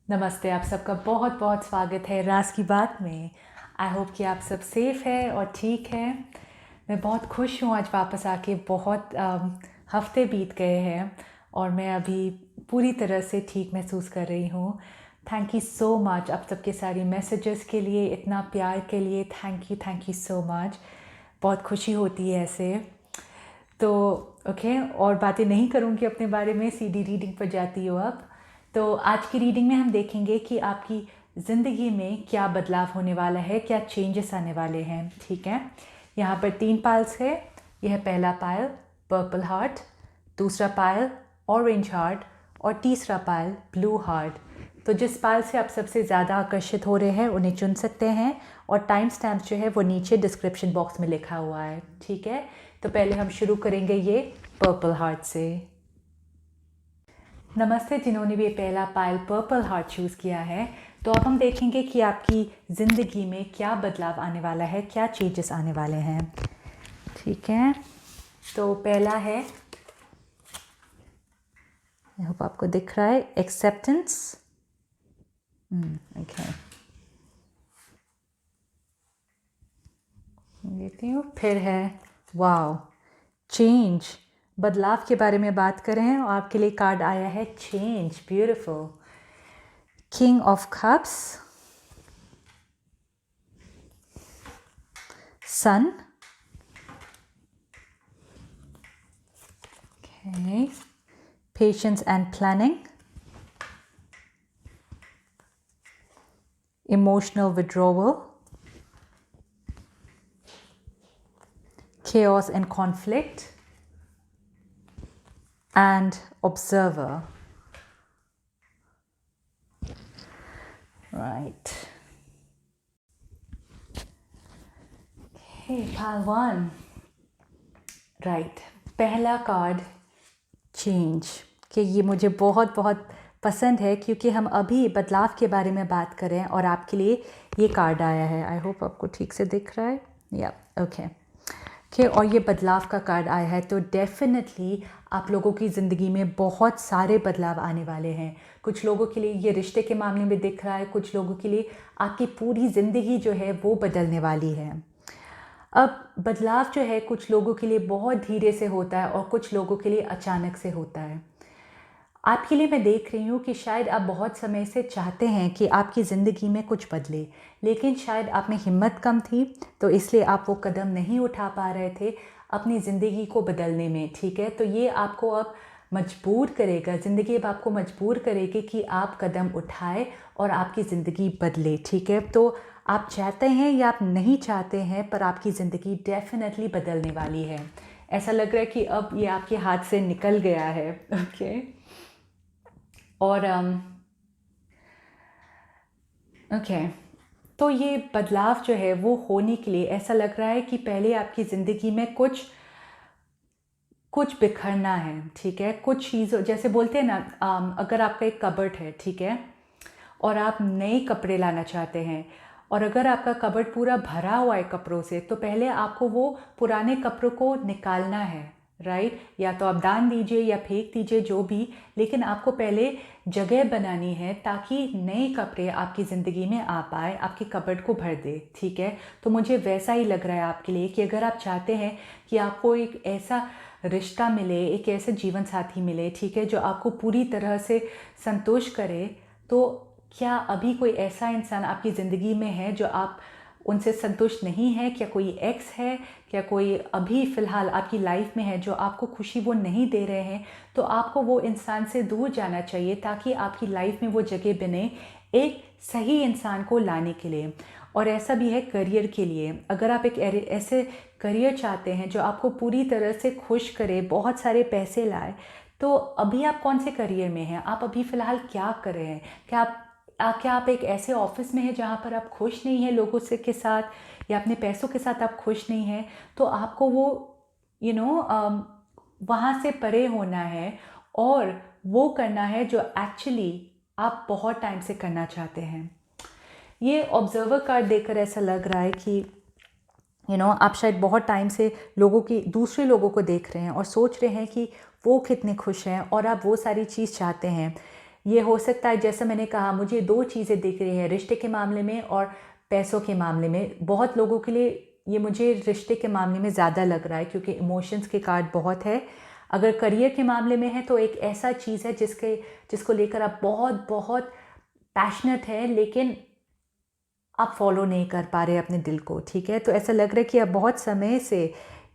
नमस्ते, आप सबका बहुत बहुत स्वागत है राज की बात में। आई होप कि आप सब सेफ़ है और ठीक है। मैं बहुत खुश हूँ आज वापस आके। बहुत हफ्ते बीत गए हैं और मैं अभी पूरी तरह से ठीक महसूस कर रही हूँ। थैंक यू सो मच आप सबके सारी मैसेजेस के लिए, इतना प्यार के लिए। Thank you so much. बहुत खुशी होती है ऐसे। तो ओके, और बातें नहीं करूँगी अपने बारे में, सीधी रीडिंग पर जाती हो अब। तो आज की रीडिंग में हम देखेंगे कि आपकी ज़िंदगी में क्या बदलाव होने वाला है, क्या चेंजेस आने वाले हैं। ठीक है, यहाँ पर 3 पाइल्स है। यह पहला पायल पर्पल हार्ट, दूसरा पायल ऑरेंज हार्ट और तीसरा पायल ब्लू हार्ट। तो जिस पायल से आप सबसे ज़्यादा आकर्षित हो रहे हैं उन्हें चुन सकते हैं और टाइम स्टैम्प जो है वो नीचे डिस्क्रिप्शन बॉक्स में लिखा हुआ है। ठीक है, तो पहले हम शुरू करेंगे ये पर्पल हार्ट से। नमस्ते जिन्होंने भी पहला पायल पर्पल हार्ट चूज़ किया है। तो अब हम देखेंगे कि आपकी ज़िंदगी में क्या बदलाव आने वाला है, क्या चेंजेस आने वाले हैं। ठीक है, तो पहला है, आई होप आपको दिख रहा है, एक्सेप्टेंस। ओके, देखती हूँ। फिर है वाओ, चेंज, बदलाव के बारे में बात कर रहे हैं और आपके लिए कार्ड आया है change, beautiful. King of cups, sun, okay, patience and planning, emotional withdrawal, chaos and conflict, and observer. Right. Okay, pile 1. Right. पहला कार्ड चेंज, कि ये मुझे बहुत बहुत पसंद है क्योंकि हम अभी बदलाव के बारे में बात कर रहे हैं और आपके लिए ये कार्ड आया है। आई होप आपको ठीक से दिख रहा है। या ओके कि और ये बदलाव का कार्ड आया है, तो डेफिनेटली आप लोगों की ज़िंदगी में बहुत सारे बदलाव आने वाले हैं। कुछ लोगों के लिए ये रिश्ते के मामले में दिख रहा है, कुछ लोगों के लिए आपकी पूरी ज़िंदगी जो है वो बदलने वाली है। अब बदलाव जो है कुछ लोगों के लिए बहुत धीरे से होता है और कुछ लोगों के लिए अचानक से होता है। आपके लिए मैं देख रही हूँ कि शायद आप बहुत समय से चाहते हैं कि आपकी ज़िंदगी में कुछ बदले, लेकिन शायद आप में हिम्मत कम थी, तो इसलिए आप वो कदम नहीं उठा पा रहे थे अपनी ज़िंदगी को बदलने में। ठीक है, तो ये आपको अब मजबूर करेगा, ज़िंदगी अब आपको मजबूर करेगी कि आप कदम उठाए और आपकी ज़िंदगी बदले। ठीक है, तो आप चाहते हैं या आप नहीं चाहते हैं, पर आपकी ज़िंदगी डेफिनेटली बदलने वाली है। ऐसा लग रहा है कि अब ये आपके हाथ से निकल गया है। ओके, और ओके, तो ये बदलाव जो है वो होने के लिए ऐसा लग रहा है कि पहले आपकी ज़िंदगी में कुछ कुछ बिखरना है। ठीक है, कुछ चीज़ जैसे बोलते हैं ना, अगर आपका एक कबर्ड है, ठीक है, और आप नए कपड़े लाना चाहते हैं, और अगर आपका कबर्ड पूरा भरा हुआ है कपड़ों से, तो पहले आपको वो पुराने कपड़ों को निकालना है। राइट, या तो आप दान दीजिए या फेंक दीजिए, जो भी, लेकिन आपको पहले जगह बनानी है ताकि नए कपड़े आपकी ज़िंदगी में आ पाए, आपके कबर्ड को भर दे। ठीक है, तो मुझे वैसा ही लग रहा है आपके लिए कि अगर आप चाहते हैं कि आपको एक ऐसा रिश्ता मिले, एक ऐसे जीवन साथी मिले, ठीक है, जो आपको पूरी तरह से संतुष्ट करे, तो क्या अभी कोई ऐसा इंसान आपकी ज़िंदगी में है जो आप उनसे संतुष्ट नहीं है? क्या कोई एक्स है? क्या कोई अभी फ़िलहाल आपकी लाइफ में है जो आपको खुशी वो नहीं दे रहे हैं? तो आपको वो इंसान से दूर जाना चाहिए ताकि आपकी लाइफ में वो जगह बने एक सही इंसान को लाने के लिए। और ऐसा भी है करियर के लिए, अगर आप एक ऐसे करियर चाहते हैं जो आपको पूरी तरह से खुश करे, बहुत सारे पैसे लाए, तो अभी आप कौन से करियर में हैं? आप अभी फ़िलहाल क्या कर रहे हैं? क्या आप एक ऐसे ऑफिस में हैं जहाँ पर आप खुश नहीं हैं लोगों से के साथ, या अपने पैसों के साथ आप खुश नहीं हैं? तो आपको वो यू नो वहाँ से परे होना है और वो करना है जो एक्चुअली आप बहुत टाइम से करना चाहते हैं। ये ऑब्जर्वर कार्ड देखकर ऐसा लग रहा है कि आप शायद बहुत टाइम से दूसरे लोगों को देख रहे हैं और सोच रहे हैं कि वो कितने खुश हैं और आप वो सारी चीज़ चाहते हैं, ये हो सकता है, जैसा मैंने कहा, मुझे 2 चीज़ें दिख रही हैं, रिश्ते के मामले में और पैसों के मामले में। बहुत लोगों के लिए ये मुझे रिश्ते के मामले में ज़्यादा लग रहा है क्योंकि इमोशंस के कार्ड बहुत है। अगर करियर के मामले में है तो एक ऐसा चीज़ है जिसको लेकर आप बहुत बहुत पैशनेट है, लेकिन आप फॉलो नहीं कर पा रहे अपने दिल को, ठीक है? तो ऐसा लग रहा है कि आप बहुत समय से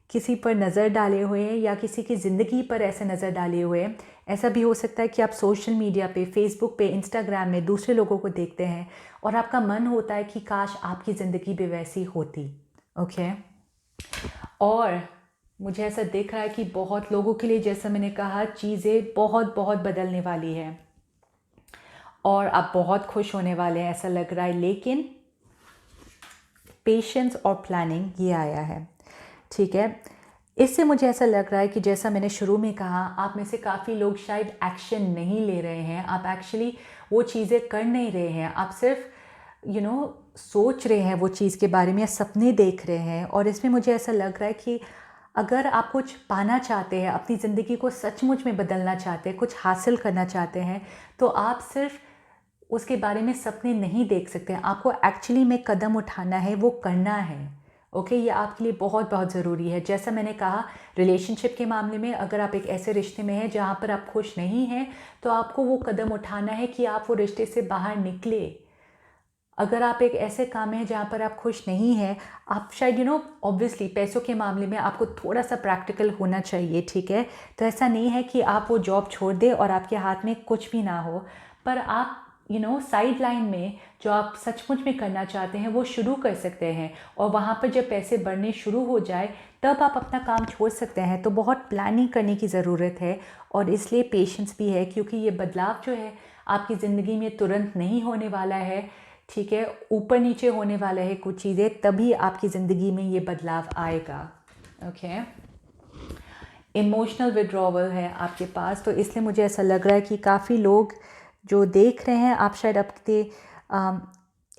किसी पर नज़र डाले हुए हैं या किसी की ज़िंदगी पर ऐसे नज़र डाले हुए हैं। ऐसा भी हो सकता है कि आप सोशल मीडिया पे, फेसबुक पे, इंस्टाग्राम में दूसरे लोगों को देखते हैं और आपका मन होता है कि काश आपकी ज़िंदगी भी वैसी होती, ओके? और मुझे ऐसा दिख रहा है कि बहुत लोगों के लिए, जैसा मैंने कहा, चीज़ें बहुत बहुत बदलने वाली है और आप बहुत खुश होने वाले हैं, ऐसा लग रहा है। लेकिन पेशेंस और प्लानिंग ये आया है, ठीक है? इससे मुझे ऐसा लग रहा है कि जैसा मैंने शुरू में कहा, आप में से काफ़ी लोग शायद एक्शन नहीं ले रहे हैं, आप एक्चुअली वो चीज़ें कर नहीं रहे हैं, आप सिर्फ सोच रहे हैं वो चीज़ के बारे में या सपने देख रहे हैं। और इसमें मुझे ऐसा लग रहा है कि अगर आप कुछ पाना चाहते हैं, अपनी ज़िंदगी को सचमुच में बदलना चाहते हैं, कुछ हासिल करना चाहते हैं, तो आप सिर्फ उसके बारे में सपने नहीं देख सकते हैं, आपको एक्चुअली में कदम उठाना है, वो करना है, ओके? ये आपके लिए बहुत बहुत ज़रूरी है। जैसा मैंने कहा, रिलेशनशिप के मामले में अगर आप एक ऐसे रिश्ते में हैं जहाँ पर आप खुश नहीं हैं, तो आपको वो कदम उठाना है कि आप वो रिश्ते से बाहर निकले। अगर आप एक ऐसे काम में हैं जहाँ पर आप खुश नहीं हैं, आप शायद ऑब्वियसली पैसों के मामले में आपको थोड़ा सा प्रैक्टिकल होना चाहिए, ठीक है? तो ऐसा नहीं है कि आप वो जॉब छोड़ दें और आपके हाथ में कुछ भी ना हो, पर आप साइड लाइन में जो आप सचमुच में करना चाहते हैं वो शुरू कर सकते हैं और वहाँ पर जब पैसे बढ़ने शुरू हो जाए तब आप अपना काम छोड़ सकते हैं। तो बहुत प्लानिंग करने की ज़रूरत है और इसलिए पेशेंस भी है, क्योंकि ये बदलाव जो है आपकी ज़िंदगी में तुरंत नहीं होने वाला है, ठीक है? ऊपर नीचे होने वाला है कुछ चीज़ें, तभी आपकी ज़िंदगी में ये बदलाव आएगा, ओके? इमोशनल विड्रॉवल है आपके पास, तो इसलिए मुझे ऐसा लग रहा है कि काफ़ी लोग जो देख रहे हैं, आप शायद अपने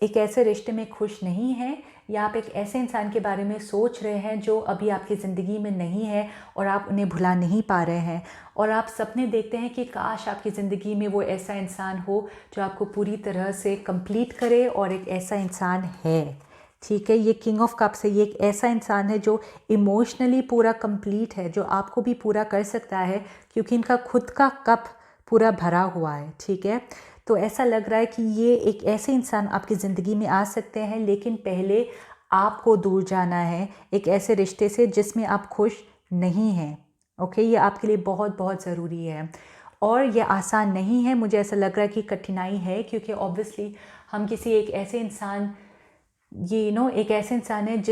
एक ऐसे रिश्ते में खुश नहीं हैं या आप एक ऐसे इंसान के बारे में सोच रहे हैं जो अभी आपकी ज़िंदगी में नहीं है और आप उन्हें भुला नहीं पा रहे हैं, और आप सपने देखते हैं कि काश आपकी ज़िंदगी में वो ऐसा इंसान हो जो आपको पूरी तरह से कंप्लीट करे, और एक ऐसा इंसान है, ठीक है? ये किंग ऑफ कप्स है, ये एक ऐसा इंसान है जो इमोशनली पूरा कंप्लीट है, जो आपको भी पूरा कर सकता है क्योंकि इनका खुद का कप पूरा भरा हुआ है, ठीक है? तो ऐसा लग रहा है कि ये एक ऐसे इंसान आपकी ज़िंदगी में आ सकते हैं, लेकिन पहले आपको दूर जाना है एक ऐसे रिश्ते से जिसमें आप खुश नहीं हैं, ओके? ये आपके लिए बहुत बहुत ज़रूरी है और ये आसान नहीं है। मुझे ऐसा लग रहा है कि कठिनाई है क्योंकि ऑब्वियसली हम किसी एक ऐसे इंसान एक ऐसे इंसान है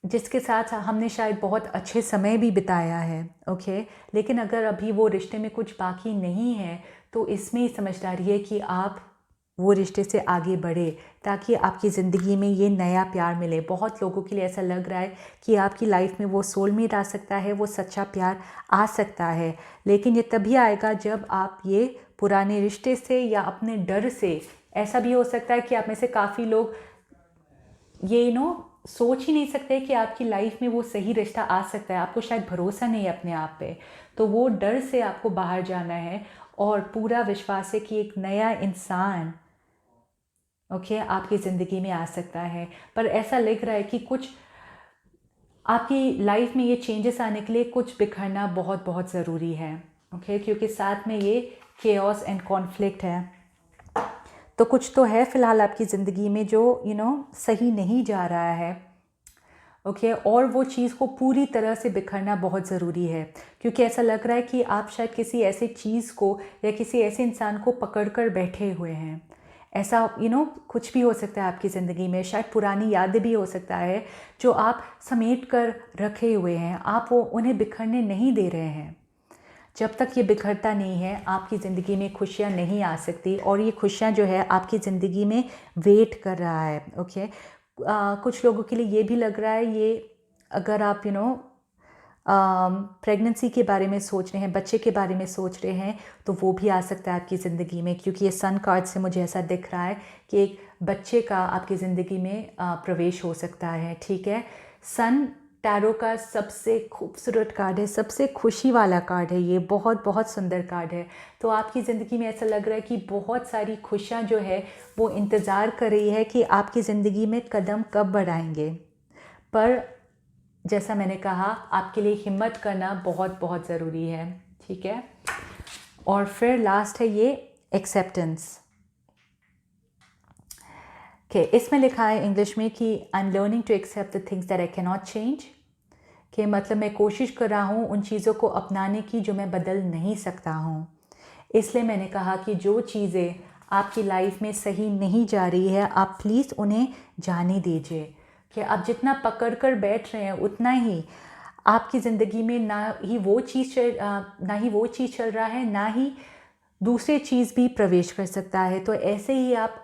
जिसके साथ हमने शायद बहुत अच्छे समय भी बिताया है, ओके? लेकिन अगर अभी वो रिश्ते में कुछ बाकी नहीं है तो इसमें ही समझदारी है कि आप वो रिश्ते से आगे बढ़े ताकि आपकी ज़िंदगी में ये नया प्यार मिले। बहुत लोगों के लिए ऐसा लग रहा है कि आपकी लाइफ में वो सोलमेट आ सकता है, वो सच्चा प्यार आ सकता है, लेकिन ये तभी आएगा जब आप ये पुराने रिश्ते से या अपने डर से, ऐसा भी हो सकता है कि आप में से काफ़ी लोग ये सोच ही नहीं सकते कि आपकी लाइफ में वो सही रिश्ता आ सकता है, आपको शायद भरोसा नहीं है अपने आप पे, तो वो डर से आपको बाहर जाना है और पूरा विश्वास है कि एक नया इंसान, ओके, आपकी ज़िंदगी में आ सकता है। पर ऐसा लग रहा है कि कुछ आपकी लाइफ में ये चेंजेस आने के लिए कुछ बिखरना बहुत बहुत ज़रूरी है, ओके? क्योंकि साथ में ये केओस एंड कॉन्फ्लिक्ट है, तो कुछ तो है फ़िलहाल आपकी ज़िंदगी में जो सही नहीं जा रहा है, ओके? और वो चीज़ को पूरी तरह से बिखरना बहुत ज़रूरी है क्योंकि ऐसा लग रहा है कि आप शायद किसी ऐसी चीज़ को या किसी ऐसे इंसान को पकड़ कर बैठे हुए हैं। ऐसा कुछ भी हो सकता है आपकी ज़िंदगी में, शायद पुरानी यादें भी हो सकता है जो आप समेट कर रखे हुए हैं, आप वो उन्हें बिखरने नहीं दे रहे हैं। जब तक ये बिखरता नहीं है आपकी ज़िंदगी में खुशियाँ नहीं आ सकती, और ये खुशियाँ जो है आपकी ज़िंदगी में वेट कर रहा है, ओके? कुछ लोगों के लिए ये भी लग रहा है, ये अगर आप प्रेगनेंसी के बारे में सोच रहे हैं, बच्चे के बारे में सोच रहे हैं, तो वो भी आ सकता है आपकी ज़िंदगी में, क्योंकि ये सन कार्ड से मुझे ऐसा दिख रहा है कि एक बच्चे का आपकी ज़िंदगी में प्रवेश हो सकता है, ठीक है? सन टैरो का सबसे खूबसूरत कार्ड है, सबसे खुशी वाला कार्ड है ये, बहुत बहुत सुंदर कार्ड है। तो आपकी ज़िंदगी में ऐसा लग रहा है कि बहुत सारी खुशियाँ जो है वो इंतज़ार कर रही है कि आपकी ज़िंदगी में कदम कब बढ़ाएंगे। पर जैसा मैंने कहा, आपके लिए हिम्मत करना बहुत बहुत ज़रूरी है, ठीक है। और फिर लास्ट है ये एक्सेप्टेंस के इसमें लिखा है इंग्लिश में कि I am learning to accept the things that I can not change, कि मतलब मैं कोशिश कर रहा हूँ उन चीज़ों को अपनाने की जो मैं बदल नहीं सकता हूँ। इसलिए मैंने कहा कि जो चीज़ें आपकी लाइफ में सही नहीं जा रही है, आप प्लीज़ उन्हें जाने दीजिए। कि आप जितना पकड़ कर बैठ रहे हैं उतना ही आपकी ज़िंदगी में ना ही वो चीज़ चल रहा है, ना ही दूसरी चीज़ भी प्रवेश कर सकता है। तो ऐसे ही आप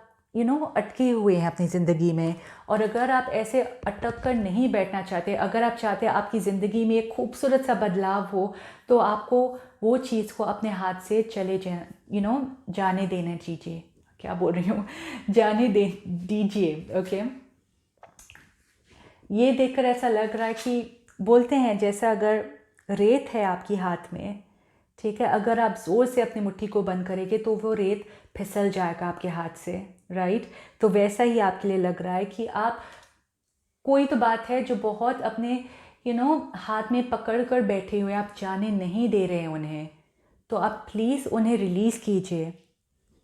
अटके हुए हैं अपनी ज़िंदगी में। और अगर आप ऐसे अटक कर नहीं बैठना चाहते, अगर आप चाहते हैं आपकी ज़िंदगी में एक खूबसूरत सा बदलाव हो, तो आपको वो चीज़ को अपने हाथ से जाने देना दीजिए। क्या बोल रही हूँ, जाने दीजिए। ओके, ये देखकर ऐसा लग रहा है कि बोलते हैं जैसा अगर रेत है आपकी हाथ में, ठीक है, अगर आप ज़ोर से अपनी मुट्ठी को बंद करेंगे तो वो रेत फिसल जाएगा आपके हाथ से, राइट। तो वैसा ही आपके लिए लग रहा है कि आप कोई तो बात है जो बहुत अपने हाथ में पकड़ कर बैठे हुए, आप जाने नहीं दे रहे हैं उन्हें। तो आप प्लीज़ उन्हें रिलीज़ कीजिए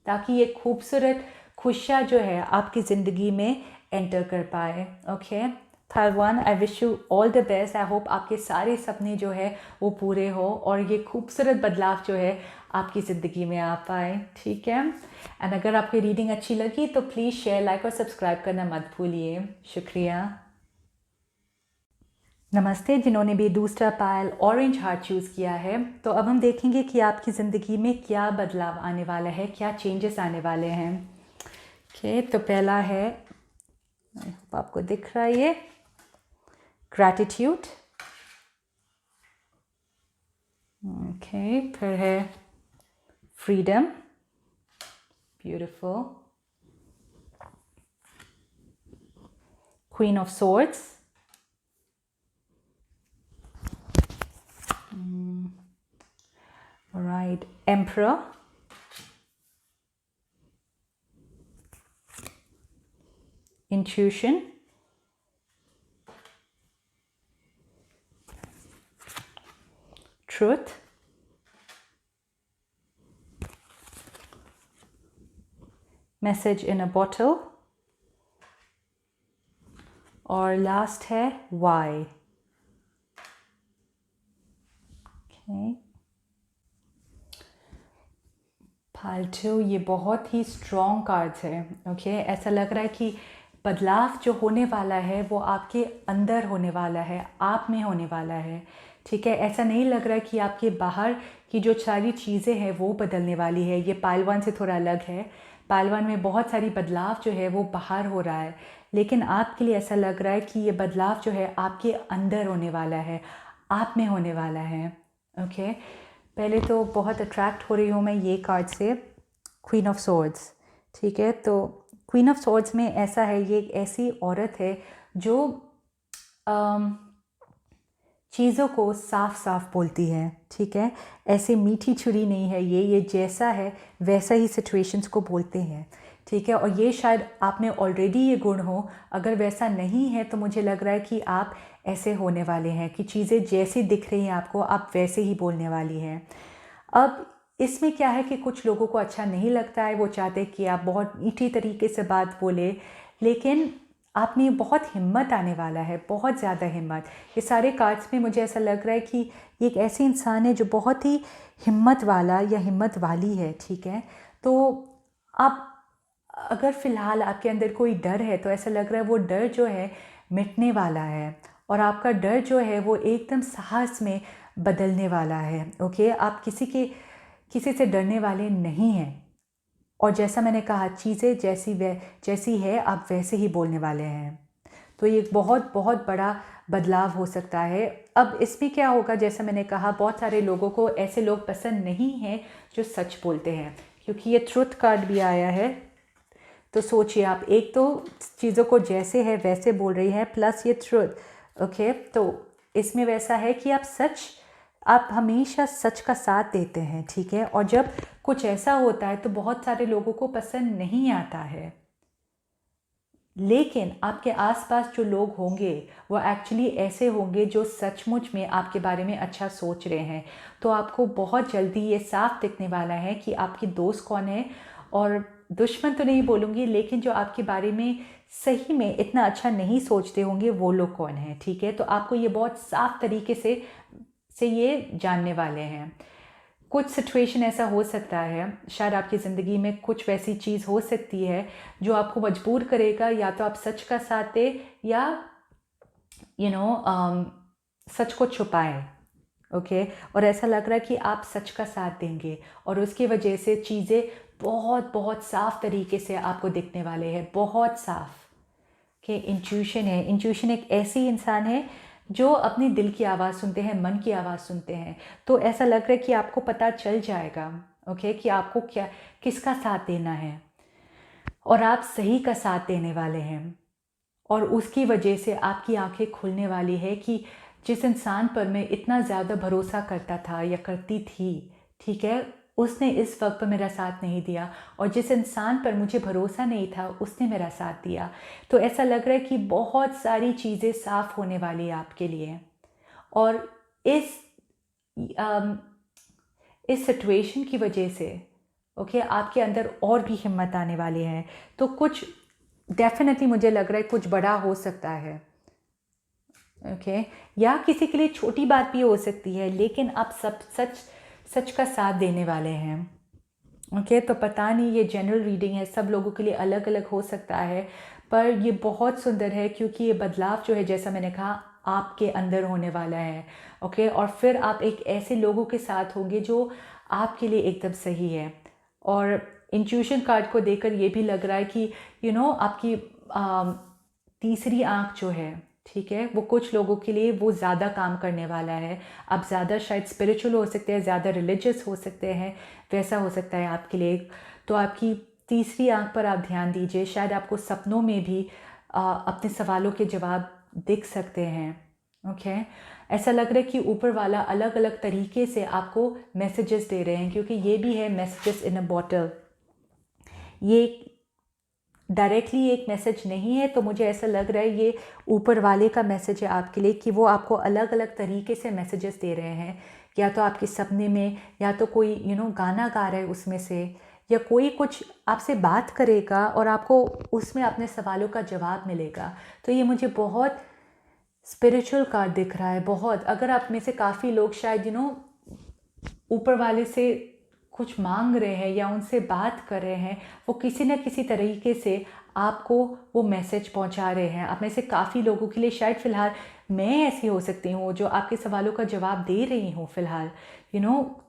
ताकि ये खूबसूरत खुशियाँ जो है आपकी ज़िंदगी में एंटर कर पाए। Okay pile 1, I wish you all the best. I hope आपके सारे सपने जो है वो पूरे हो और ये खूबसूरत बदलाव जो है आपकी ज़िंदगी में आ पाए, ठीक है। एंड अगर आपको रीडिंग अच्छी लगी तो प्लीज़ शेयर, लाइक और सब्सक्राइब करना मत भूलिए। शुक्रिया। नमस्ते, जिन्होंने भी दूसरा पायल ऑरेंज हार्ट चूज़ किया है। तो अब हम देखेंगे कि आपकी ज़िंदगी में क्या बदलाव आने वाला है, क्या चेंजेस आने वाले हैं। ओके, तो पहला है, आपको दिख रहा है ये, ग्रैटिट्यूड। ओके, फिर है freedom, beautiful. Queen of swords, right, emperor, intuition, truth, message in a bottle, और लास्ट है why। okay. फालतू, ये बहुत ही स्ट्रॉन्ग कार्ड्स है। ओके, ऐसा लग रहा है कि बदलाव जो होने वाला है वो आपके अंदर होने वाला है, आप में होने वाला है, ठीक है। ऐसा नहीं लग रहा है कि आपके बाहर की जो सारी चीज़ें हैं वो बदलने वाली है। ये पाइल 1 से थोड़ा अलग है। पाइल 1 में बहुत सारी बदलाव जो है वो बाहर हो रहा है, लेकिन आपके लिए ऐसा लग रहा है कि ये बदलाव जो है आपके अंदर होने वाला है, आप में होने वाला है। ओके, पहले तो बहुत अट्रैक्ट हो रही हूँ मैं ये कार्ड से, क्वीन ऑफ सोर्ड्स, ठीक है। तो क्वीन ऑफ सोर्ड्स में ऐसा है, ये एक ऐसी औरत है जो चीज़ों को साफ साफ बोलती है, ठीक है। ऐसे मीठी छुरी नहीं है ये जैसा है वैसा ही सिचुएशंस को बोलते हैं, ठीक है। और ये शायद आप में ऑलरेडी ये गुण हो, अगर वैसा नहीं है तो मुझे लग रहा है कि आप ऐसे होने वाले हैं कि चीज़ें जैसी दिख रही हैं आपको, आप वैसे ही बोलने वाली हैं। अब इसमें क्या है कि कुछ लोगों को अच्छा नहीं लगता है, वो चाहते हैं कि आप बहुत मीठी तरीके से बात बोले, लेकिन आप में बहुत हिम्मत आने वाला है, बहुत ज़्यादा हिम्मत। ये सारे कार्ड्स में मुझे ऐसा लग रहा है कि ये एक ऐसे इंसान है जो बहुत ही हिम्मत वाला या हिम्मत वाली है, ठीक है। तो आप अगर फ़िलहाल आपके अंदर कोई डर है तो ऐसा लग रहा है वो डर जो है मिटने वाला है, और आपका डर जो है वो एकदम साहस में बदलने वाला है। ओके, आप किसी से डरने वाले नहीं हैं, और जैसा मैंने कहा चीज़ें जैसी है आप वैसे ही बोलने वाले हैं। तो ये एक बहुत बहुत बड़ा बदलाव हो सकता है। अब इसमें क्या होगा, जैसा मैंने कहा बहुत सारे लोगों को ऐसे लोग पसंद नहीं हैं जो सच बोलते हैं, क्योंकि ये ट्रुथ कार्ड भी आया है। तो सोचिए आप, एक तो चीज़ों को जैसे है वैसे बोल रही है, प्लस ये ट्रुथ। ओके, तो इसमें वैसा है कि आप हमेशा सच का साथ देते हैं, ठीक है। और जब कुछ ऐसा होता है तो बहुत सारे लोगों को पसंद नहीं आता है, लेकिन आपके आसपास जो लोग होंगे वो एक्चुअली ऐसे होंगे जो सचमुच में आपके बारे में अच्छा सोच रहे हैं। तो आपको बहुत जल्दी ये साफ दिखने वाला है कि आपकी दोस्त कौन है, और दुश्मन तो नहीं बोलूँगी, लेकिन जो आपके बारे में सही में इतना अच्छा नहीं सोचते होंगे वो लोग कौन हैं, ठीक है। तो आपको ये बहुत साफ तरीके से ये जानने वाले हैं। कुछ सिचुएशन ऐसा हो सकता है, शायद आपकी ज़िंदगी में कुछ वैसी चीज़ हो सकती है जो आपको मजबूर करेगा या तो आप सच का साथ दें या सच को छुपाएं, ओके। और ऐसा लग रहा है कि आप सच का साथ देंगे और उसकी वजह से चीज़ें बहुत बहुत साफ तरीके से आपको दिखने वाले हैं, बहुत साफ। कि इंट्यूशन है, इंट्यूशन एक ऐसी इंसान है जो अपने दिल की आवाज़ सुनते हैं, मन की आवाज़ सुनते हैं। तो ऐसा लग रहा है कि आपको पता चल जाएगा, ओके, कि आपको किसका साथ देना है, और आप सही का साथ देने वाले हैं। और उसकी वजह से आपकी आंखें खुलने वाली है कि जिस इंसान पर मैं इतना ज़्यादा भरोसा करता था या करती थी, ठीक है, उसने इस वक्त पर मेरा साथ नहीं दिया, और जिस इंसान पर मुझे भरोसा नहीं था उसने मेरा साथ दिया। तो ऐसा लग रहा है कि बहुत सारी चीज़ें साफ होने वाली है आपके लिए, और इस सिचुएशन की वजह से ओके आपके अंदर और भी हिम्मत आने वाली है। तो कुछ डेफिनेटली मुझे लग रहा है कुछ बड़ा हो सकता है, ओके, या किसी के लिए छोटी बात भी हो सकती है, लेकिन आप सब सच का साथ देने वाले हैं, ओके। तो पता नहीं, ये जनरल रीडिंग है, सब लोगों के लिए अलग अलग हो सकता है, पर ये बहुत सुंदर है क्योंकि ये बदलाव जो है, जैसा मैंने कहा, आपके अंदर होने वाला है, ओके। और फिर आप एक ऐसे लोगों के साथ होंगे जो आपके लिए एकदम सही है। और इंट्यूशन कार्ड को देखकर ये भी लग रहा है कि आपकी तीसरी आंख जो है, ठीक है, वो कुछ लोगों के लिए वो ज़्यादा काम करने वाला है। आप ज़्यादा शायद स्पिरिचुअल हो सकते हैं, ज़्यादा रिलीजियस हो सकते हैं, वैसा हो सकता है आपके लिए। तो आपकी तीसरी आंख पर आप ध्यान दीजिए, शायद आपको सपनों में भी अपने सवालों के जवाब दिख सकते हैं, ओके। ऐसा लग रहा है कि ऊपर वाला अलग अलग तरीके से आपको मैसेजेस दे रहे हैं, क्योंकि ये भी है मैसेजेस इन अ बॉटल। ये डायरेक्टली एक मैसेज नहीं है, तो मुझे ऐसा लग रहा है ये ऊपर वाले का मैसेज है आपके लिए, कि वो आपको अलग अलग तरीके से मैसेजेस दे रहे हैं। या तो आपके सपने में, या तो कोई गाना गा रहा है उसमें से, या कोई कुछ आपसे बात करेगा और आपको उसमें अपने सवालों का जवाब मिलेगा। तो ये मुझे बहुत स्पिरिचुअल कार्ड दिख रहा है, बहुत। अगर आप में से काफ़ी लोग शायद ऊपर वाले से कुछ मांग रहे हैं या उनसे बात कर रहे हैं, वो किसी न किसी तरीके से आपको वो मैसेज पहुंचा रहे हैं। आप में से काफ़ी लोगों के लिए शायद फ़िलहाल मैं ऐसी हो सकती हूँ जो आपके सवालों का जवाब दे रही हूँ फ़िलहाल,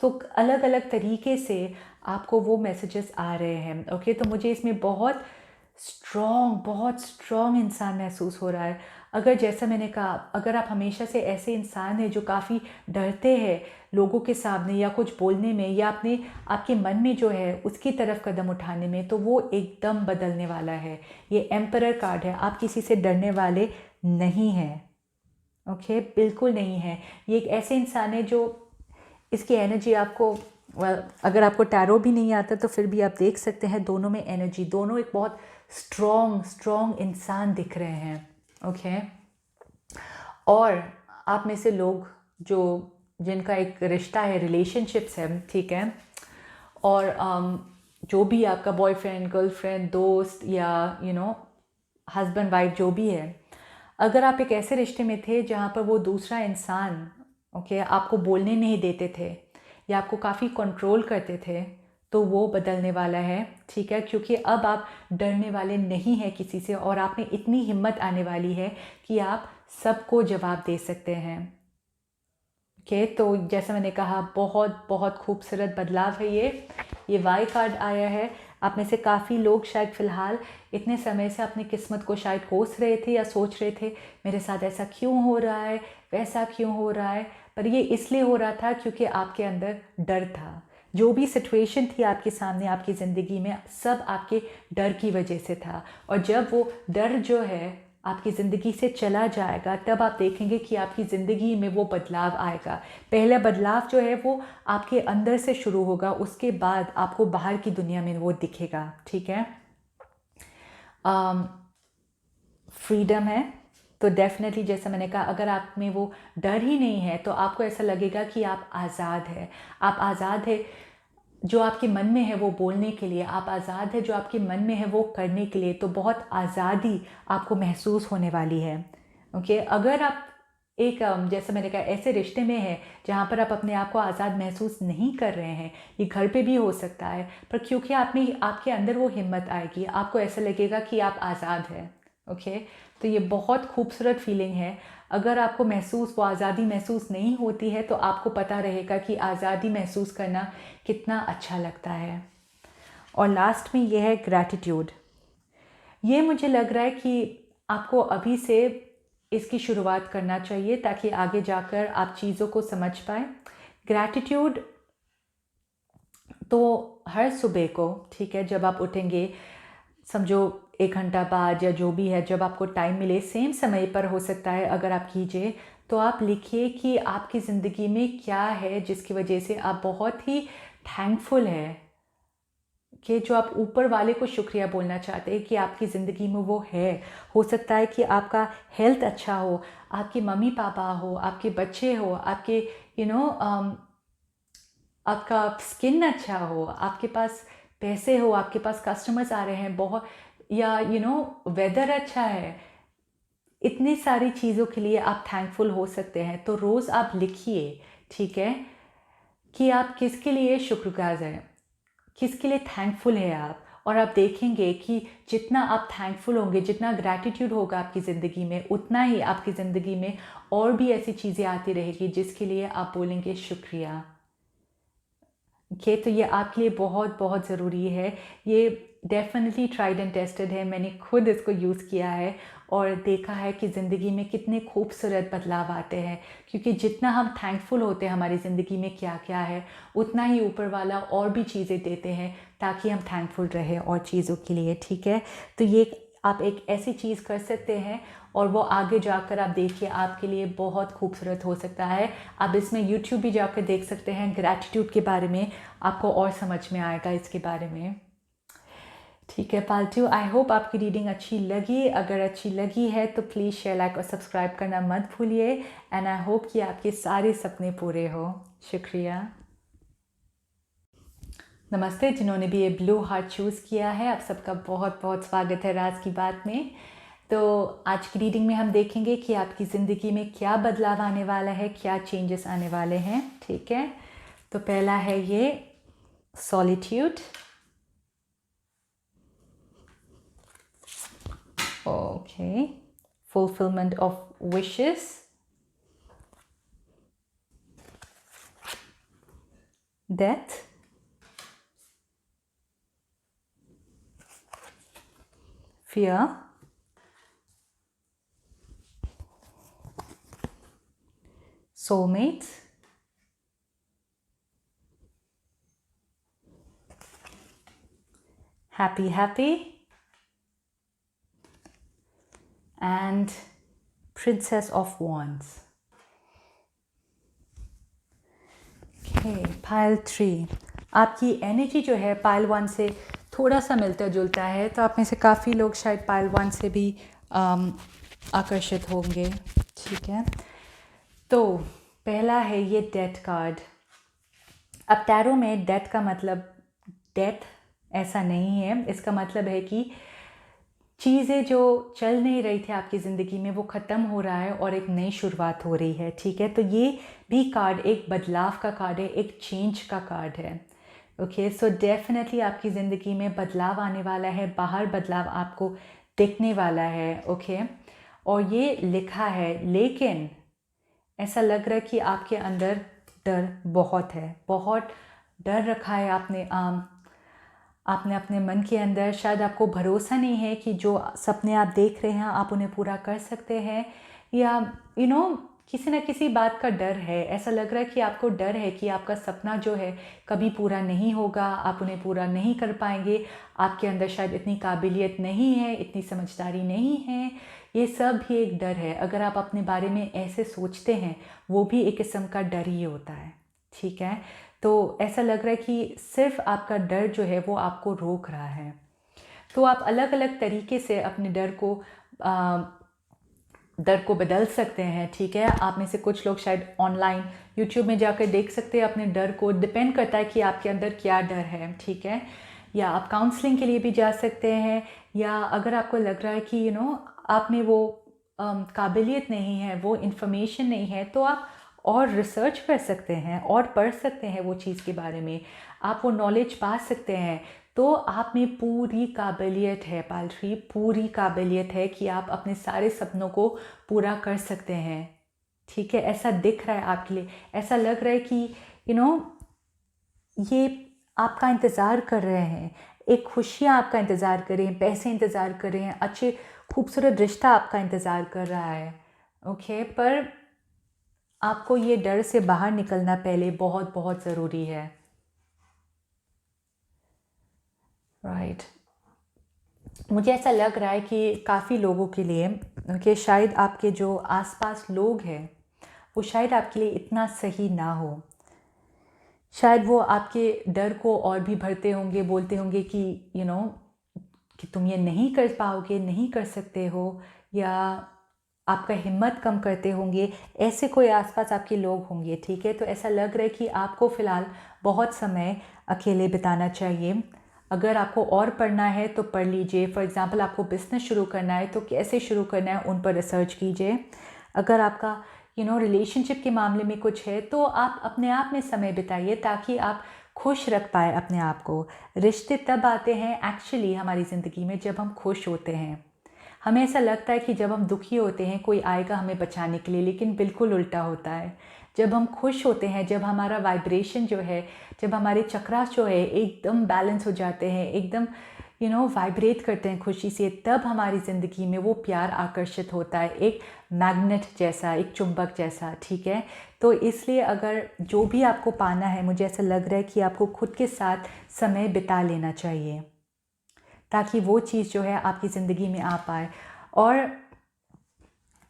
तो अलग अलग तरीके से आपको वो मैसेजेस आ रहे हैं, ओके। तो मुझे इसमें बहुत स्ट्रॉन्ग इंसान महसूस हो रहा है। अगर जैसा मैंने कहा, अगर आप हमेशा से ऐसे इंसान हैं जो काफ़ी डरते हैं लोगों के सामने या कुछ बोलने में, या आपके मन में जो है उसकी तरफ कदम उठाने में, तो वो एकदम बदलने वाला है। ये एम्परर कार्ड है, आप किसी से डरने वाले नहीं हैं, ओके, बिल्कुल नहीं है। ये एक ऐसे इंसान है जो इसकी एनर्जी आपको, अगर आपको टैरो भी नहीं आता तो फिर भी आप देख सकते हैं, दोनों में एनर्जी, दोनों एक बहुत स्ट्रॉन्ग इंसान दिख रहे हैं, ओके। और आप में से लोग जिनका एक रिश्ता है, रिलेशनशिप्स है, ठीक है, और जो भी आपका बॉयफ्रेंड, गर्लफ्रेंड, दोस्त या हस्बैंड वाइफ जो भी है, अगर आप एक ऐसे रिश्ते में थे जहाँ पर वो दूसरा इंसान, ओके, आपको बोलने नहीं देते थे या आपको काफ़ी कंट्रोल करते थे, तो वो बदलने वाला है, ठीक है, क्योंकि अब आप डरने वाले नहीं हैं किसी से, और आप में इतनी हिम्मत आने वाली है कि आप सबको जवाब दे सकते हैं, ओके। तो जैसा मैंने कहा, बहुत खूबसूरत बदलाव है ये वाई कार्ड आया है। आप में से काफ़ी लोग शायद फ़िलहाल इतने समय से अपनी किस्मत को शायद कोस रहे थे या सोच रहे थे, मेरे साथ ऐसा क्यों हो रहा है, वैसा क्यों हो रहा है, पर ये इसलिए हो रहा था क्योंकि आपके अंदर डर था। जो भी सिचुएशन थी आपके सामने, आपकी ज़िंदगी में, सब आपके डर की वजह से था। और जब वो डर जो है आपकी ज़िंदगी से चला जाएगा, तब आप देखेंगे कि आपकी ज़िंदगी में वो बदलाव आएगा। पहला बदलाव जो है वो आपके अंदर से शुरू होगा, उसके बाद आपको बाहर की दुनिया में वो दिखेगा, ठीक है। फ्रीडम है तो डेफ़िनेटली जैसा मैंने कहा, अगर आप में वो डर ही नहीं है तो आपको ऐसा लगेगा कि आप आज़ाद हैं। आप आज़ाद है जो आपके मन में है वो बोलने के लिए, आप आज़ाद है जो आपके मन में है वो करने के लिए, तो बहुत आज़ादी आपको महसूस होने वाली है। ओके, अगर आप एक जैसे मैंने कहा ऐसे रिश्ते में है जहाँ पर आप अपने आप को आज़ाद महसूस नहीं कर रहे हैं, ये घर पे भी हो सकता है, पर क्योंकि आप में आपके अंदर वो हिम्मत आएगी, आपको ऐसा लगेगा कि आप आज़ाद हैं। ओके, तो ये बहुत खूबसूरत फीलिंग है। अगर आपको महसूस वो आज़ादी महसूस नहीं होती है तो आपको पता रहेगा कि आज़ादी महसूस करना कितना अच्छा लगता है। और लास्ट में ये है ग्रैटिट्यूड। ये मुझे लग रहा है कि आपको अभी से इसकी शुरुआत करना चाहिए ताकि आगे जाकर आप चीज़ों को समझ पाएँ। ग्रैटिट्यूड तो हर सुबह को, ठीक है, जब आप उठेंगे, समझो 1 घंटा बाद या जो भी है, जब आपको टाइम मिले, सेम समय पर हो सकता है अगर आप कीजिए, तो आप लिखिए कि आपकी ज़िंदगी में क्या है जिसकी वजह से आप बहुत ही थैंकफुल हैं, कि जो आप ऊपर वाले को शुक्रिया बोलना चाहते हैं कि आपकी ज़िंदगी में वो है। हो सकता है कि आपका हेल्थ अच्छा हो, आपके मम्मी पापा हो, आपके बच्चे हो, आपके आपका स्किन अच्छा हो, आपके पास पैसे हो, आपके पास कस्टमर्स आ रहे हैं बहुत, या वेदर अच्छा है। इतनी सारी चीज़ों के लिए आप थैंकफुल हो सकते हैं। तो रोज़ आप लिखिए, ठीक है, कि आप किसके लिए शुक्रगुज़ार हैं, किसके लिए थैंकफुल है आप। और आप देखेंगे कि जितना आप थैंकफुल होंगे, जितना ग्रैटिट्यूड होगा आपकी ज़िंदगी में, उतना ही आपकी ज़िंदगी में और भी ऐसी चीज़ें आती रहेगी जिसके लिए आप बोलेंगे शुक्रिया। ओके, तो ये आपके लिए बहुत बहुत ज़रूरी है। ये डेफिनेटली ट्राइड एंड टेस्टेड है, मैंने खुद इसको यूज़ किया है और देखा है कि ज़िंदगी में कितने खूबसूरत बदलाव आते हैं। क्योंकि जितना हम थैंकफुल होते हैं हमारी ज़िंदगी में क्या क्या है, उतना ही ऊपर वाला और भी चीज़ें देते हैं ताकि हम थैंकफुल रहें और चीज़ों के लिए, ठीक है। तो ये आप एक ऐसी चीज़ कर सकते हैं और वो आगे जाकर आप देखिए आपके लिए बहुत खूबसूरत हो सकता है। आप इसमें यूट्यूब भी जाकर देख सकते हैं ग्रैटिट्यूड के बारे में, आपको और समझ में आएगा इसके बारे में, ठीक है पालतू। आई होप आपकी रीडिंग अच्छी लगी। अगर अच्छी लगी है तो प्लीज़ शेयर, लाइक और सब्सक्राइब करना मत भूलिए। एंड आई होप कि आपके सारे सपने पूरे हो। शुक्रिया। नमस्ते, जिन्होंने भी ये ब्लू हार्ट चूज़ किया है, आप सबका बहुत बहुत स्वागत है राज की बात में। तो आज की रीडिंग में हम देखेंगे कि आपकी ज़िंदगी में क्या बदलाव आने वाला है, क्या चेंजेस आने वाले हैं, ठीक है। तो पहला है ये solitude. Okay, fulfilment of wishes, death, fear, soulmates, happy, and Princess of Wands. Okay, pile 3। आपकी एनर्जी जो है पाइल 1 से थोड़ा सा मिलता जुलता है, तो आप में से काफ़ी लोग शायद पाइल 1 से भी आकर्षित होंगे, ठीक है। तो पहला है ये डेथ कार्ड। अब टैरो में डेथ का मतलब डेथ ऐसा नहीं है, इसका मतलब है कि चीज़ें जो चल नहीं रही थी आपकी ज़िंदगी में वो ख़त्म हो रहा है और एक नई शुरुआत हो रही है, ठीक है। तो ये भी कार्ड एक बदलाव का कार्ड है, एक चेंज का कार्ड है। ओके, सो डेफिनेटली आपकी ज़िंदगी में बदलाव आने वाला है, बाहर बदलाव आपको दिखने वाला है, ओके। और ये लिखा है, लेकिन ऐसा लग रहा है कि आपके अंदर डर बहुत है, बहुत डर रखा है आपने अपने मन के अंदर। शायद आपको भरोसा नहीं है कि जो सपने आप देख रहे हैं आप उन्हें पूरा कर सकते हैं, या किसी न किसी बात का डर है। ऐसा लग रहा है कि आपको डर है कि आपका सपना जो है कभी पूरा नहीं होगा, आप उन्हें पूरा नहीं कर पाएंगे, आपके अंदर शायद इतनी काबिलियत नहीं है, इतनी समझदारी नहीं है। ये सब भी एक डर है। अगर आप अपने बारे में ऐसे सोचते हैं, वो भी एक किस्म का डर ही होता है, ठीक है। तो ऐसा लग रहा है कि सिर्फ आपका डर जो है वो आपको रोक रहा है। तो आप अलग अलग तरीके से अपने डर को बदल सकते हैं, ठीक है। आप में से कुछ लोग शायद ऑनलाइन यूट्यूब में जाकर देख सकते हैं अपने डर को। डिपेंड करता है कि आपके अंदर क्या डर है, ठीक है। या आप काउंसलिंग के लिए भी जा सकते हैं, या अगर आपको लग रहा है कि आप में वो काबिलियत नहीं है, वो इन्फॉर्मेशन नहीं है, तो आप और रिसर्च कर सकते हैं और पढ़ सकते हैं वो चीज़ के बारे में, आप वो नॉलेज पा सकते हैं। तो आप में पूरी काबिलियत है पालरी, पूरी काबिलियत है कि आप अपने सारे सपनों को पूरा कर सकते हैं, ठीक है। ऐसा दिख रहा है आपके लिए, ऐसा लग रहा है कि ये आपका इंतज़ार कर रहे हैं, एक खुशियाँ आपका इंतज़ार कर रहे हैं, पैसे इंतज़ार कर रहे हैं, अच्छे खूबसूरत रिश्ता आपका इंतज़ार कर रहा है, ओके। पर आपको ये डर से बाहर निकलना पहले बहुत बहुत ज़रूरी है, राइट। मुझे ऐसा लग रहा है कि काफ़ी लोगों के लिए कि शायद आपके जो आसपास लोग हैं वो शायद आपके लिए इतना सही ना हो। शायद वो आपके डर को और भी भरते होंगे, बोलते होंगे कि कि तुम ये नहीं कर पाओगे, नहीं कर सकते हो, या आपका हिम्मत कम करते होंगे। ऐसे कोई आसपास आपके लोग होंगे, ठीक है। तो ऐसा लग रहा है कि आपको फ़िलहाल बहुत समय अकेले बिताना चाहिए। अगर आपको और पढ़ना है तो पढ़ लीजिए। फॉर एग्ज़ाम्पल आपको बिज़नेस शुरू करना है तो कैसे शुरू करना है उन पर रिसर्च कीजिए। अगर आपका रिलेशनशिप के मामले में कुछ है तो आप अपने आप में समय बिताइए ताकि आप खुश रख पाए अपने आप को। रिश्ते तब आते हैं एक्चुअली हमारी ज़िंदगी में जब हम खुश होते हैं। हमें ऐसा लगता है कि जब हम दुखी होते हैं कोई आएगा हमें बचाने के लिए, लेकिन बिल्कुल उल्टा होता है। जब हम खुश होते हैं, जब हमारा वाइब्रेशन जो है, जब हमारे चक्रास जो है एकदम बैलेंस हो जाते हैं, एकदम वाइब्रेट करते हैं खुशी से, तब हमारी ज़िंदगी में वो प्यार आकर्षित होता है, एक मैग्नेट जैसा, एक चुंबक जैसा, ठीक है। तो इसलिए अगर जो भी आपको पाना है, मुझे ऐसा लग रहा है कि आपको खुद के साथ समय बिता लेना चाहिए ताकि वो चीज़ जो है आपकी ज़िंदगी में आ पाए। और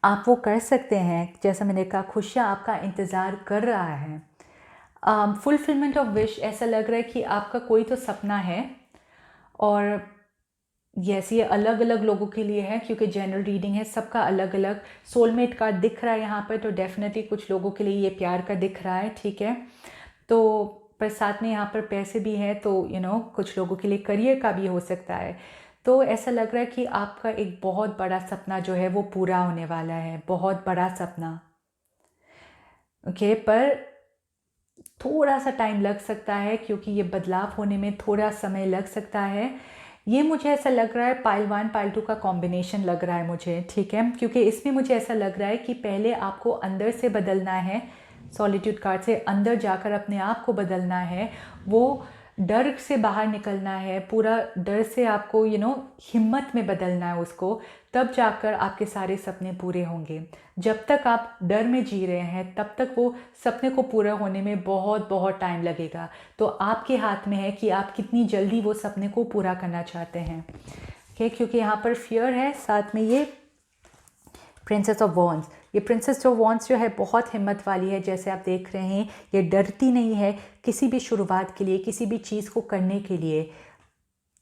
आप वो कर सकते हैं, जैसा मैंने कहा, खुशियाँ आपका इंतज़ार कर रहा है। फुलफिलमेंट ऑफ विश, ऐसा लग रहा है कि आपका कोई तो सपना है, और यस, ये अलग अलग लोगों के लिए है क्योंकि जनरल रीडिंग है, सबका अलग अलग। सोलमेट कार्ड दिख रहा है यहाँ पर, तो डेफिनेटली कुछ लोगों के लिए ये प्यार का दिख रहा है, ठीक है। तो पर साथ में यहाँ पर पैसे भी हैं, तो कुछ लोगों के लिए करियर का भी हो सकता है। तो ऐसा लग रहा है कि आपका एक बहुत बड़ा सपना जो है वो पूरा होने वाला है, बहुत बड़ा सपना, ओके। पर थोड़ा सा टाइम लग सकता है क्योंकि ये बदलाव होने में थोड़ा समय लग सकता है। ये मुझे ऐसा लग रहा है पाइल 1 पाइल 2 का कॉम्बिनेशन लग रहा है मुझे, ठीक है। क्योंकि इसमें मुझे ऐसा लग रहा है कि पहले आपको अंदर से बदलना है, सॉलिट्यूड कार्ड से अंदर जाकर अपने आप को बदलना है, वो डर से बाहर निकलना है, पूरा डर से आपको हिम्मत में बदलना है उसको, तब जाकर आपके सारे सपने पूरे होंगे। जब तक आप डर में जी रहे हैं तब तक वो सपने को पूरा होने में बहुत बहुत टाइम लगेगा। तो आपके हाथ में है कि आप कितनी जल्दी वो सपने को पूरा करना चाहते हैं, ठीक। क्योंकि यहाँ पर फियर है, साथ में ये प्रिंसेस ऑफ वॉन्ड्स, ये प्रिंसेस ऑफ वॉन्ड्स जो है बहुत हिम्मत वाली है, जैसे आप देख रहे हैं। ये डरती नहीं है किसी भी शुरुआत के लिए, किसी भी चीज़ को करने के लिए।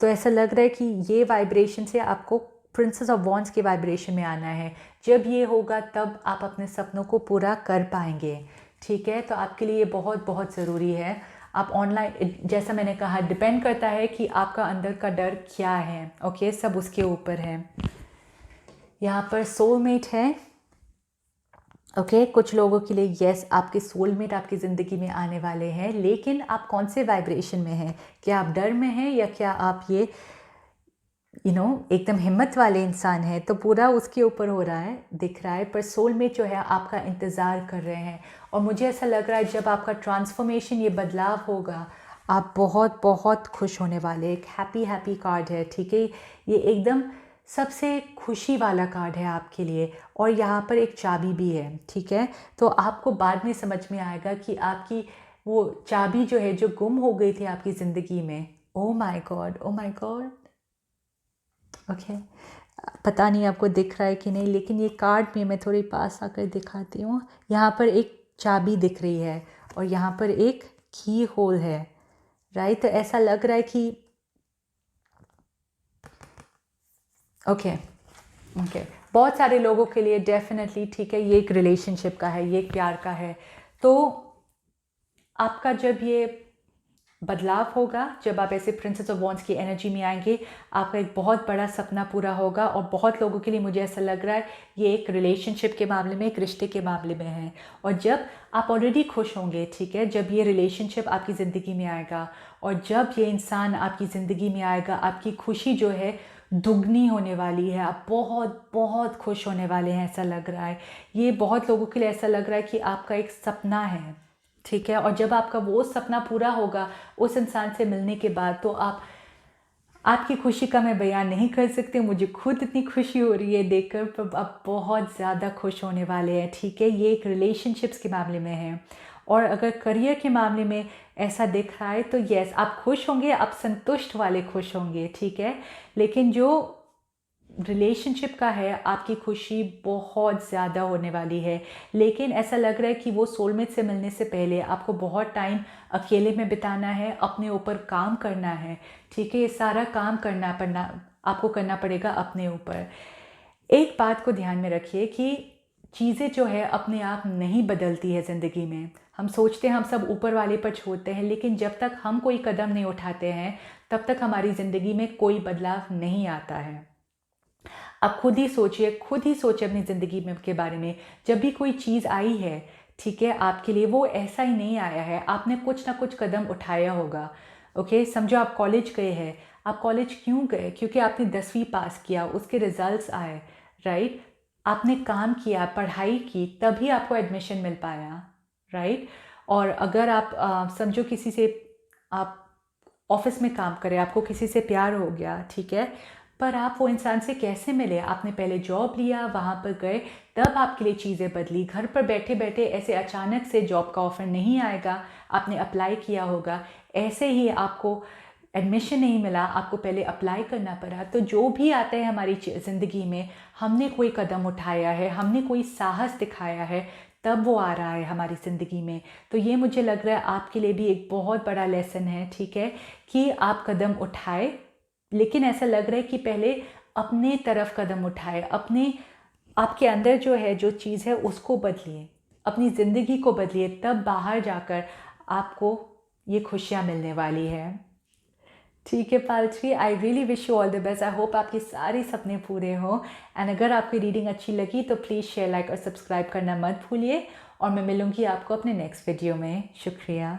तो ऐसा लग रहा है कि ये वाइब्रेशन से आपको प्रिंसेस ऑफ वॉन्ड्स के वाइब्रेशन में आना है। जब ये होगा तब आप अपने सपनों को पूरा कर पाएंगे, ठीक है। तो आपके लिए ये बहुत बहुत ज़रूरी है। आप ऑनलाइन, जैसा मैंने कहा, डिपेंड करता है कि आपका अंदर का डर क्या है, ओके। सब उसके ऊपर है। यहाँ पर सोलमेट है, ओके। कुछ लोगों के लिए यस, आपके सोलमेट आपकी ज़िंदगी में आने वाले हैं, लेकिन आप कौन से वाइब्रेशन में हैं? क्या आप डर में हैं, या क्या आप ये एकदम हिम्मत वाले इंसान हैं? तो पूरा उसके ऊपर हो रहा है, दिख रहा है। पर सोलमेट जो है आपका इंतज़ार कर रहे हैं, और मुझे ऐसा लग रहा है जब आपका ट्रांसफॉर्मेशन, ये बदलाव होगा, आप बहुत बहुत खुश होने वाले। एक हैप्पी हैप्पी कार्ड है, ठीक है। ये एकदम सबसे खुशी वाला कार्ड है आपके लिए, और यहाँ पर एक चाबी भी है, ठीक है। तो आपको बाद में समझ में आएगा कि आपकी वो चाबी जो है, जो गुम हो गई थी आपकी ज़िंदगी में। Oh my God, oh my God. Okay, पता नहीं आपको दिख रहा है कि नहीं, लेकिन ये कार्ड में मैं थोड़ी पास आकर दिखाती हूँ। यहाँ पर एक चाबी दिख रही है और यहाँ पर एक की होल है, राइट। तो ऐसा लग रहा है कि ओके ओके, बहुत सारे लोगों के लिए डेफिनेटली, ठीक है, ये एक रिलेशनशिप का है, ये एक प्यार का है। तो आपका जब ये बदलाव होगा, जब आप ऐसे प्रिंसेस ऑफ वॉन्ड्स की एनर्जी में आएंगे, आपका एक बहुत बड़ा सपना पूरा होगा। और बहुत लोगों के लिए मुझे ऐसा लग रहा है ये एक रिलेशनशिप के मामले में, एक रिश्ते के मामले में है। और जब आप ऑलरेडी खुश होंगे, ठीक है, जब ये रिलेशनशिप आपकी ज़िंदगी में आएगा और जब ये इंसान आपकी ज़िंदगी में आएगा, आपकी खुशी जो है दुगनी होने वाली है। आप बहुत बहुत खुश होने वाले हैं, ऐसा लग रहा है। ये बहुत लोगों के लिए ऐसा लग रहा है कि आपका एक सपना है, ठीक है। और जब आपका वो सपना पूरा होगा उस इंसान से मिलने के बाद, तो आपकी खुशी का मैं बयान नहीं कर सकती। मुझे खुद इतनी खुशी हो रही है देखकर, पर आप बहुत ज़्यादा खुश होने वाले हैं, ठीक है। ये एक रिलेशनशिप्स के मामले में है। और अगर करियर के मामले में ऐसा दिख रहा है तो यस, आप खुश होंगे, आप संतुष्ट वाले खुश होंगे, ठीक है। लेकिन जो रिलेशनशिप का है, आपकी खुशी बहुत ज़्यादा होने वाली है। लेकिन ऐसा लग रहा है कि वो सोलमेट से मिलने से पहले आपको बहुत टाइम अकेले में बिताना है, अपने ऊपर काम करना है, ठीक है। ये सारा काम आपको करना पड़ेगा अपने ऊपर। एक बात को ध्यान में रखिए कि चीज़ें जो है अपने आप नहीं बदलती है ज़िंदगी में। हम सोचते हैं हम सब ऊपर वाले पर छोड़ते हैं, लेकिन जब तक हम कोई कदम नहीं उठाते हैं तब तक हमारी ज़िंदगी में कोई बदलाव नहीं आता है। आप खुद ही सोचिए, खुद ही सोचिए अपनी ज़िंदगी में के बारे में। जब भी कोई चीज़ आई है, ठीक है, आपके लिए वो ऐसा ही नहीं आया है, आपने कुछ ना कुछ कदम उठाया होगा। ओके, समझो आप कॉलेज गए हैं। आप कॉलेज क्यों गए? क्योंकि आपने 10वीं पास किया, उसके रिजल्ट्स आए, राइट। आपने काम किया, पढ़ाई की, तभी आपको एडमिशन मिल पाया, राइट। और अगर आप समझो किसी से, आप ऑफिस में काम करें, आपको किसी से प्यार हो गया, ठीक है, पर आप वो इंसान से कैसे मिले? आपने पहले जॉब लिया, वहाँ पर गए, तब आपके लिए चीज़ें बदली। घर पर बैठे बैठे ऐसे अचानक से जॉब का ऑफ़र नहीं आएगा, आपने अप्लाई किया होगा। ऐसे ही आपको एडमिशन नहीं मिला, आपको पहले अप्लाई करना पड़ा। तो जो भी आता है हमारी ज़िंदगी में, हमने कोई कदम उठाया है, हमने कोई साहस दिखाया है, तब वो आ रहा है हमारी ज़िंदगी में। तो ये मुझे लग रहा है आपके लिए भी एक बहुत बड़ा लेसन है, ठीक है, कि आप कदम उठाए। लेकिन ऐसा लग रहा है कि पहले अपने तरफ कदम उठाए, आपके अंदर जो है, जो चीज़ है उसको बदलिए, अपनी ज़िंदगी को बदलिए, तब बाहर जाकर आपको ये खुशियाँ मिलने वाली है, ठीक है पालतू। I really wish you all the best. I hope आपके सारे सपने पूरे हों। एंड अगर आपकी रीडिंग अच्छी लगी तो प्लीज़ शेयर, लाइक और सब्सक्राइब करना मत भूलिए। और मैं मिलूँगी आपको अपने नेक्स्ट वीडियो में। शुक्रिया।